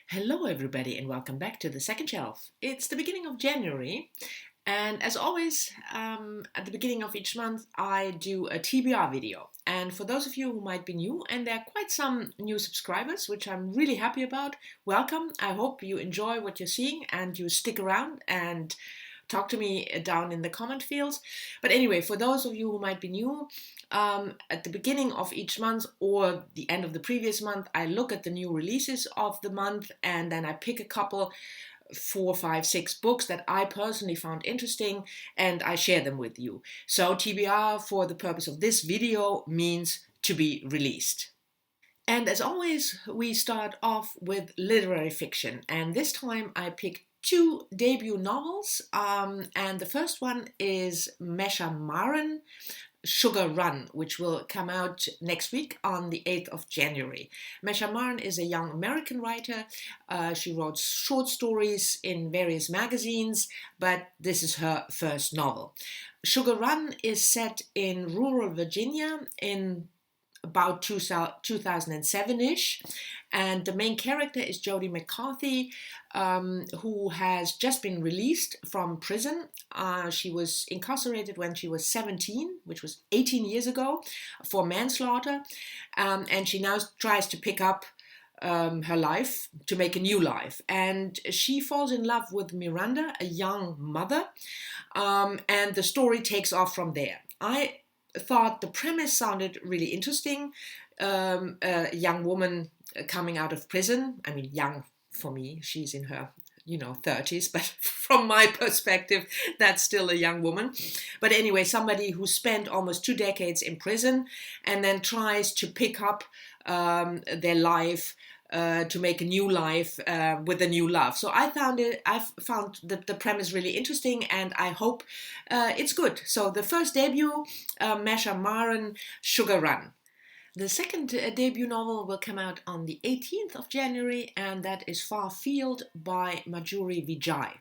Hello, everybody, and welcome back to the second shelf. It's the beginning of January, and as always, at the beginning of each month, I do a TBR video. And for those of you who might be new, and there are quite some new subscribers, which I'm really happy about, welcome. I hope you enjoy what you're seeing and you stick around and talk to me down in the comment fields. But anyway, for those of you who might be new, at the beginning of each month or the end of the previous month, I look at the new releases of the month and then I pick a couple, 4, 5, 6 books that I personally found interesting and I share them with you. So TBR, for the purpose of this video, means to be released. And as always, we start off with literary fiction. And this time I picked two debut novels. And the first one is memoir, Sugar Run, which will come out next week on the 8th of January. Mesha Marin is a young American writer. She wrote short stories in various magazines, but this is her first novel. Sugar Run is set in rural Virginia in about 2007-ish, and the main character is Jodie McCarthy, who has just been released from prison. She was incarcerated when she was 17, which was 18 years ago, for manslaughter, and she now tries to pick up her life, to make a new life. And she falls in love with Miranda, a young mother, and the story takes off from there. I thought the premise sounded really interesting. A young woman coming out of prison. I mean, young for me, she's in her 30s, but from my perspective, that's still a young woman. But anyway, somebody who spent almost 2 decades in prison and then tries to pick up their life, to make a new life with a new love. So I found the premise really interesting, and I hope it's good. So the first debut, Mesha Marin, Sugar Run. The second debut novel will come out on the 18th of January, and that is Far Field by Madhuri Vijay.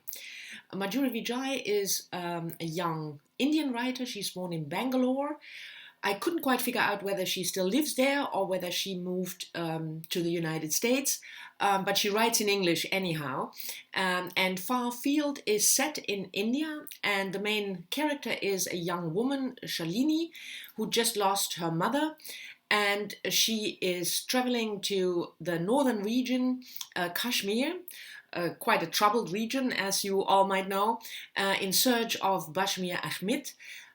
Madhuri Vijay is a young Indian writer. She's born in Bangalore. I couldn't quite figure out whether she still lives there or whether she moved to the United States, but she writes in English anyhow. And Far Field is set in India, and the main character is a young woman, Shalini, who just lost her mother. And she is traveling to the northern region, Kashmir, quite a troubled region, as you all might know, in search of Bashmir Ahmed,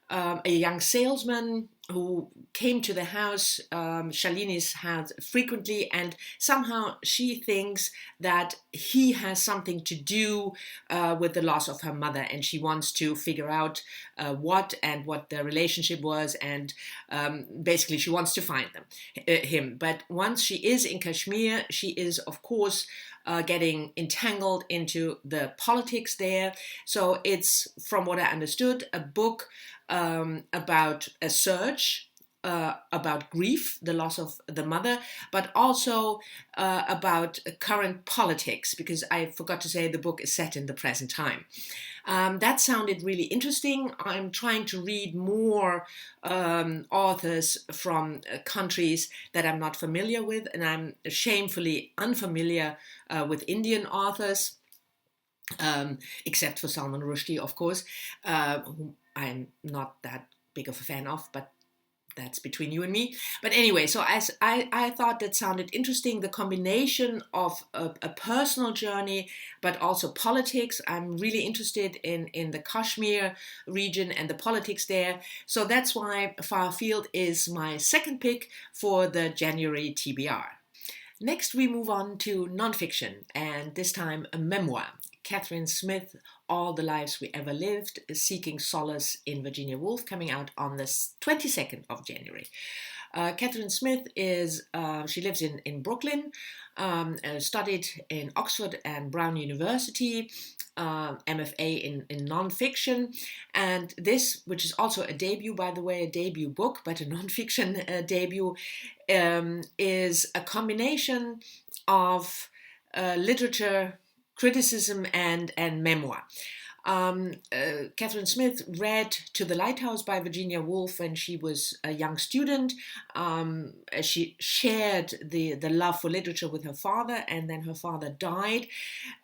a young salesman who came to the house, Shalini's house, frequently, and somehow she thinks that he has something to do with the loss of her mother, and she wants to figure out what the relationship was, and basically she wants to find him. But once she is in Kashmir, she is, of course, getting entangled into the politics there. So it's, from what I understood, a book about a search, about grief, the loss of the mother, but also about current politics, because I forgot to say the book is set in the present time. That sounded really interesting. I'm trying to read more authors from countries that I'm not familiar with, and I'm shamefully unfamiliar with Indian authors. Except for Salman Rushdie, of course, whom I'm not that big of a fan of, but that's between you and me. But anyway, so as I thought that sounded interesting, the combination of a personal journey, but also politics. I'm really interested in the Kashmir region and the politics there. So that's why Far Field is my second pick for the January TBR. Next, we move on to nonfiction, and this time a memoir. Catherine Smith, All the Lives We Ever Lived, Seeking Solace in Virginia Woolf, coming out on the 22nd of January. Catherine Smith she lives in Brooklyn, studied in Oxford and Brown University, MFA in nonfiction, and this, which is also a debut, by the way, a debut book, but a nonfiction debut, is a combination of literature, criticism, and memoir. Catherine Smith read To the Lighthouse by Virginia Woolf when she was a young student. She shared the love for literature with her father, and then her father died.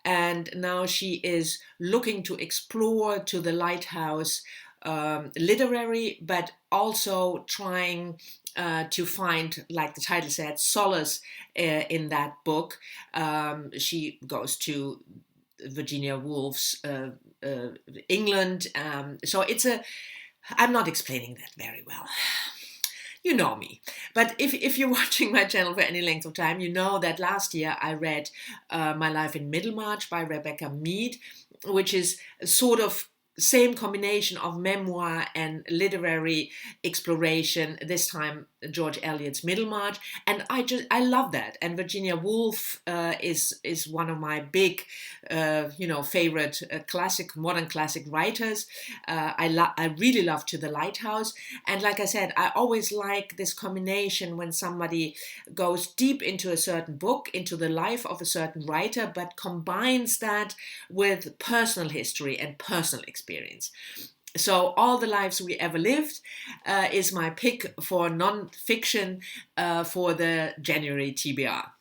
And now she is looking to explore To the Lighthouse literary, but also trying to find, like the title said, solace in that book. She goes to Virginia Woolf's England. So I'm not explaining that very well. You know me. But if you're watching my channel for any length of time, you know that last year I read My Life in Middlemarch by Rebecca Mead, which is sort of same combination of memoir and literary exploration, this time George Eliot's Middlemarch, and I love that. And Virginia Woolf is one of my big favorite modern classic writers. I really love To the Lighthouse, and like I said, I always like this combination when somebody goes deep into a certain book, into the life of a certain writer, but combines that with personal history and personal experience. So All the Lives We Ever Lived is my pick for non-fiction for the January TBR.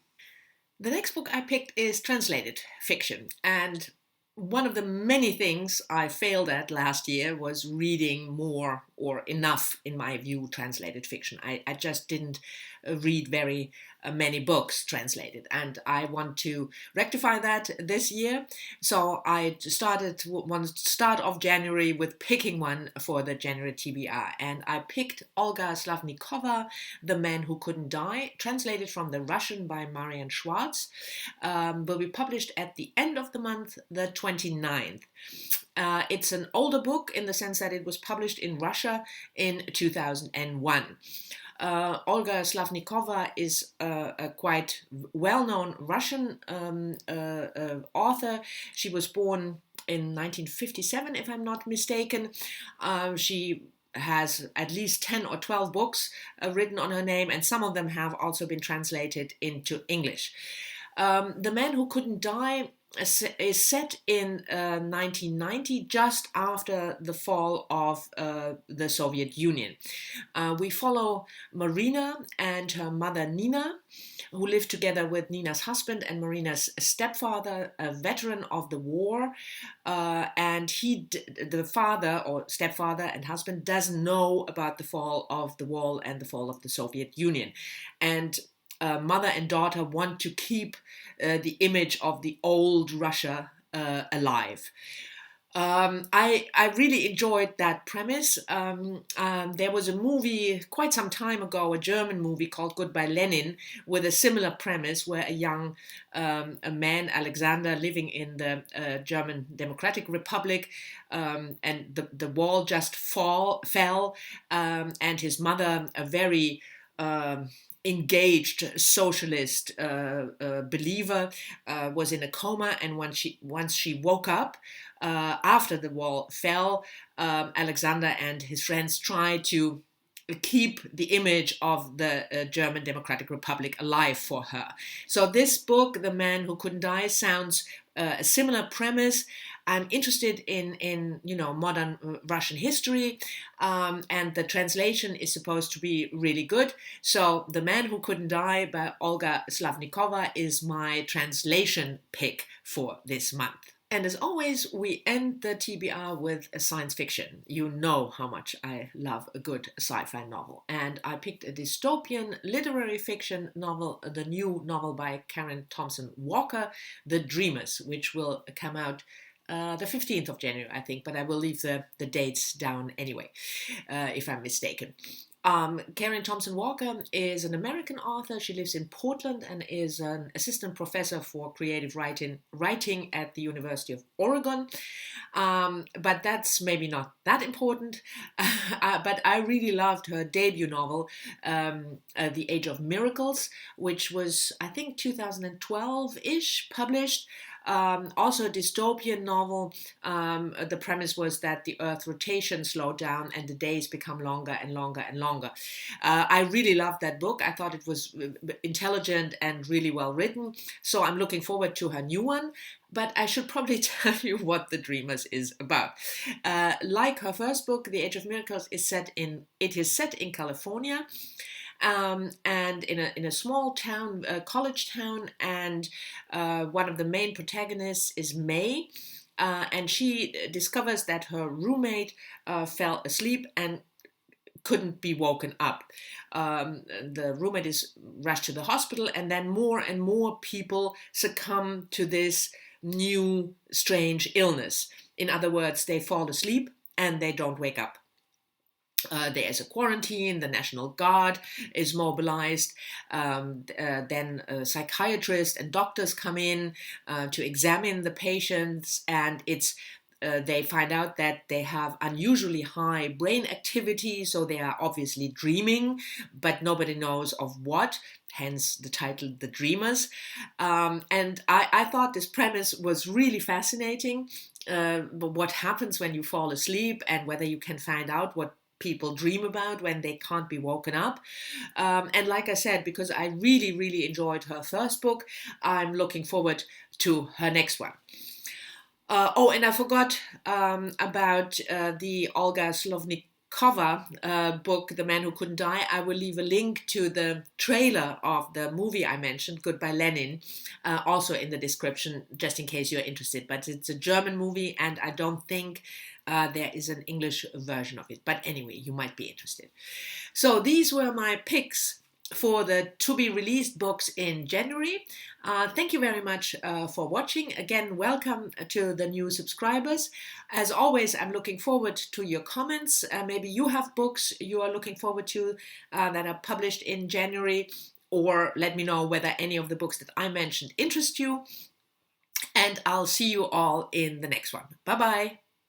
The next book I picked is translated fiction, and one of the many things I failed at last year was reading more or enough, in my view, translated fiction. I just didn't read very many books translated, and I want to rectify that this year. So I started one start of January with picking one for the January TBR, and I picked Olga Slavnikova, The Man Who Couldn't Die, translated from the Russian by Marian Schwartz. Will be published at the end of the month, the 29th. It's an older book in the sense that it was published in Russia in 2001. Olga Slavnikova is a quite well-known Russian author. She was born in 1957, if I'm not mistaken. She has at least 10 or 12 books written on her name, and some of them have also been translated into English. The Man Who Couldn't Die is set in 1990, just after the fall of the Soviet Union. We follow Marina and her mother Nina, who live together with Nina's husband and Marina's stepfather, a veteran of the war, and the father or stepfather and husband doesn't know about the fall of the wall and the fall of the Soviet Union. And mother and daughter want to keep the image of the old Russia alive. I really enjoyed that premise. There was a movie quite some time ago, a German movie called Goodbye Lenin, with a similar premise where a young a man, Alexander, living in the German Democratic Republic, and the wall just fell, and his mother, a very engaged socialist believer, was in a coma, and once she woke up after the wall fell, Alexander and his friends tried to keep the image of the German Democratic Republic alive for her. So this book, The Man Who Couldn't Die, sounds a similar premise. I'm interested in modern Russian history, and the translation is supposed to be really good. So The Man Who Couldn't Die by Olga Slavnikova is my translation pick for this month. And as always, we end the TBR with a science fiction. You know how much I love a good sci-fi novel. And I picked a dystopian literary fiction novel, the new novel by Karen Thompson Walker, The Dreamers, which will come out the 15th of January, I think, but I will leave the dates down anyway, if I'm mistaken. Karen Thompson Walker is an American author. She lives in Portland and is an assistant professor for creative writing at the University of Oregon. But that's maybe not that important. But I really loved her debut novel, The Age of Miracles, which was, I think, 2012-ish published. Also a dystopian novel. The premise was that the Earth rotation slowed down and the days become longer and longer and longer. I really loved that book. I thought it was intelligent and really well written. So I'm looking forward to her new one. But I should probably tell you what The Dreamers is about. Like her first book, The Age of Miracles is set in California, and in a small town, a college town, and one of the main protagonists is May, and she discovers that her roommate fell asleep and couldn't be woken up. The roommate is rushed to the hospital, and then more and more people succumb to this new strange illness. In other words, they fall asleep and they don't wake up. There's a quarantine, the National Guard is mobilized, then psychiatrists and doctors come in to examine the patients, and they find out that they have unusually high brain activity, so they are obviously dreaming, but nobody knows of what, hence the title The Dreamers. And I thought this premise was really fascinating, what happens when you fall asleep and whether you can find out what people dream about when they can't be woken up. And like I said, because I really, really enjoyed her first book, I'm looking forward to her next one. And I forgot about the Olga Slovnikova book, The Man Who Couldn't Die. I will leave a link to the trailer of the movie I mentioned, Goodbye Lenin, also in the description, just in case you're interested. But it's a German movie, and I don't think there is an English version of it. But anyway, you might be interested. So these were my picks for the to-be-released books in January. Thank you very much for watching. Again, welcome to the new subscribers. As always, I'm looking forward to your comments. Maybe you have books you are looking forward to that are published in January, or let me know whether any of the books that I mentioned interest you. And I'll see you all in the next one. Bye-bye.